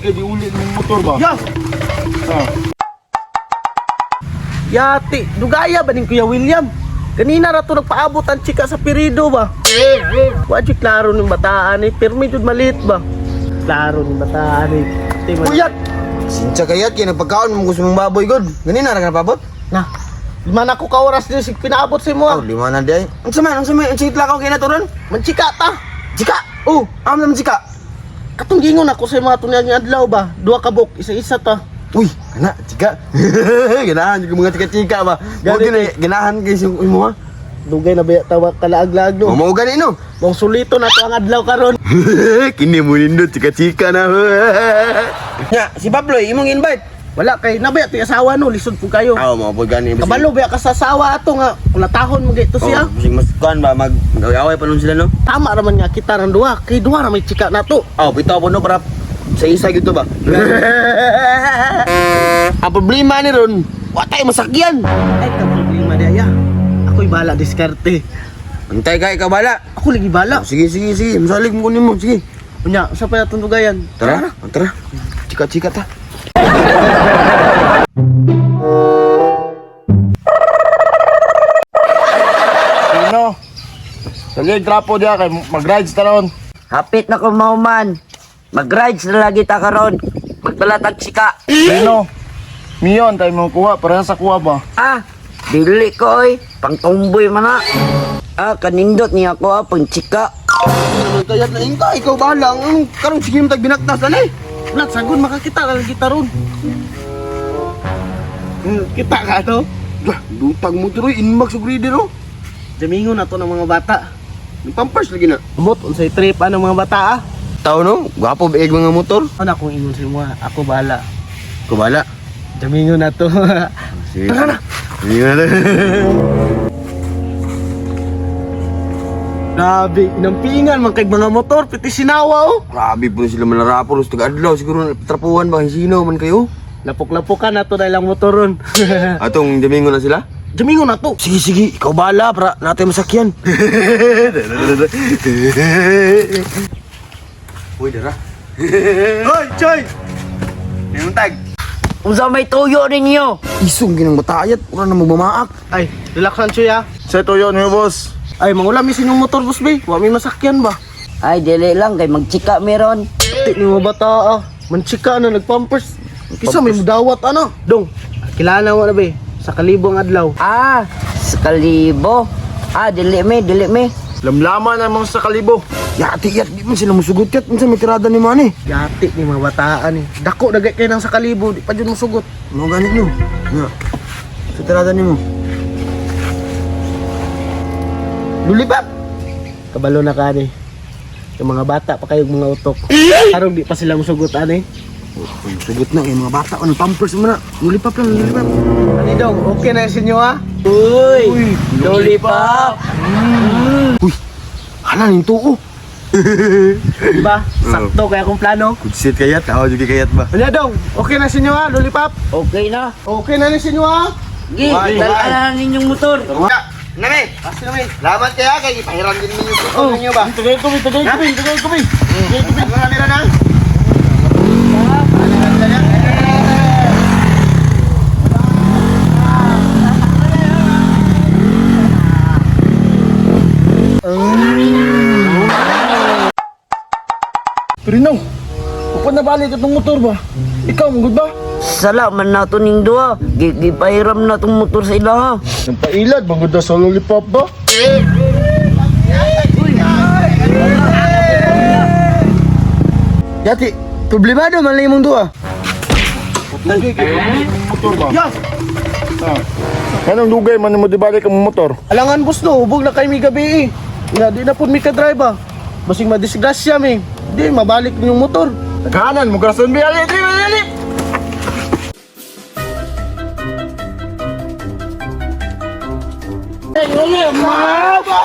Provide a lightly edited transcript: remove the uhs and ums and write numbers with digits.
ka di uli ng motor ba? Yes! Ah. Yati, dugaya ba ning Kuya William? Kanina ra to nagpaabot ang chika sa pirido ba? Wadyo klaro ng bataan eh, pero medyo maliit ba? Klaro ng bataan eh. Kuyat! Sincha kayat, kaya nagpagkaon mo gusto mong baboy, God. Ganina na ka napabot? Na, lima na ko ka oras din pinaabot sa mo. Oh, lima na di ay. Ang sama, ang sige lakaw kaya na to ron. Manchika ta. Chika! Oh, Naman chika! katong gingon ako sa mga tunyag nga adlaw ba? Duha ka buk, isa-isa ta. Uy, kana, chika! Ganahan, yung mga chika-chika ba? Ganahan kayo yung mo ha? Dugay na ba tawa kalaag-laag no? Mau gani no? Mong sulito na to ang adlaw karon. Kini mo nindot, chika-chika na. Nya, si Pablo, imong invite. Wala kay nabaya ti asawa no, lisod po kayo. Aw, mo po gani. Kabalo ba ka sa asawa ato nga kulatahon mo gito siya. Bising mas kuan ba mag-away pa nun sila no? Tama raman nga kita ng duha, kay duha ra may chika nato. Aw, bitaw po no para sa isa gitu ba? Ang problema ni ron, wa tayo masakyan. Ay ka problema diya. Ako'y bala diskarte. Antay ka, ikaw bala. Ako lagi bala. Sige, masalig mo kunin mo, sige. Unya, sa pa yatong dugayan? Tara. Chika-chika ta. Sino? Salig trapo diya kay mag-rides ta ron. Hapit na ko mauman. Mag-rides na lagi ta karon. Magbalatag sika. Sino? Miyon tayo mo kuha para sa kuha ba? Ah, dili ko oy. Pangtumboy man na. Ah, kanindot niya ako pang chika. Kayat na ingka, ikaw bala. Karong sige mo tagbinaktas na eh. Nat, sagun makakita ka lagi taron. Kita ka to? Lutag mo tuloy, inmax o greedy no? Jamingon na to ng mga bata. May pampers lagi na. Umot, unsay trip ng mga bata ah. Tao no, gwapo ba mga motor? Ano akong ingon sa mo, ako bala. Ikaw bala. Jamingon na to. Sige. Sige na. Grabe, inampingan man kay mga motor, piti sinawa oh. Grabe po sila manarapos, taga-adlaw, siguro trapuhan ba, sino man kayo? Lapok-lapokan na to dahil ang motoron. Atong Domingo na sila? Jamingon na to. Sige, ikaw bala para natin masakyan. Uy, dara. Hoy, Choy! Yung tag. Unsa may tuyo ninyo? Isong ginang matayat, wala na magmamaak. Ay, relaxan Choy ah. Sa tuyo niyo boss. Ay, mangulam isin yung motor boss bay. Wa may masakyan ba? Ay, dili lang kay magchika meron. Ti ni mo bata ah. Manchika na nagpampers. Kisa may mudawat ano? Dong, kilala mo na ba sa kalibong adlaw. Ah, sa kalibo. Ah, dili me. Lamlaman na mga sa kalibo. Yati, di man sila musugot kat, minsan may tirada ni Mani. Yati ni mga bataan eh. Dako dagay kay nang sa kalibo, di pa jud musugot. Ano ganit nyo? Nga. Sa tirada ni mo. Lulipap. Kabalo na ka ni. Yung mga bata pa kayong mga utok. Arong di pa sila musugot ani. Sugot na, yung mga bata, anong pampers mo na. Lulipap lang, lulipap. Ani dong, okay na sa inyo ha? Uy, lollipop. Uy, hala ning tuo. Diba? Sakto kaya akong plano. Kutsit kayat, tao juga kayat ba? Ani dong, okay na sa inyo ha, Lollipop? Okay na. Okay na ni sa inyo ha? Gi, dalaan na ninyong motor. Nami, Kasi namin. salamat kaya kay ipahiram din ninyo yung ninyo ba? Tagay kami. Ano na nila na? Rino, upad na balik itong motor ba? Ikaw, magod ba? Sala man na to ning duha. Gipahiram na tong motor sa ila ha. Yung pailad, magod na sa lollipop ba? Yati, problemado man lang mong duwa. Lagi kayo motor ba? Yes! Anong lugay man mo di balik ang motor? Alangan boss no, hubog na kayo may gabi eh. Nga, di na po may ka-drive ah. Basing madisgrasya mi. Di, mabalik yung motor. Kanan, mo krasan ba? Ali! Hey, mahaba!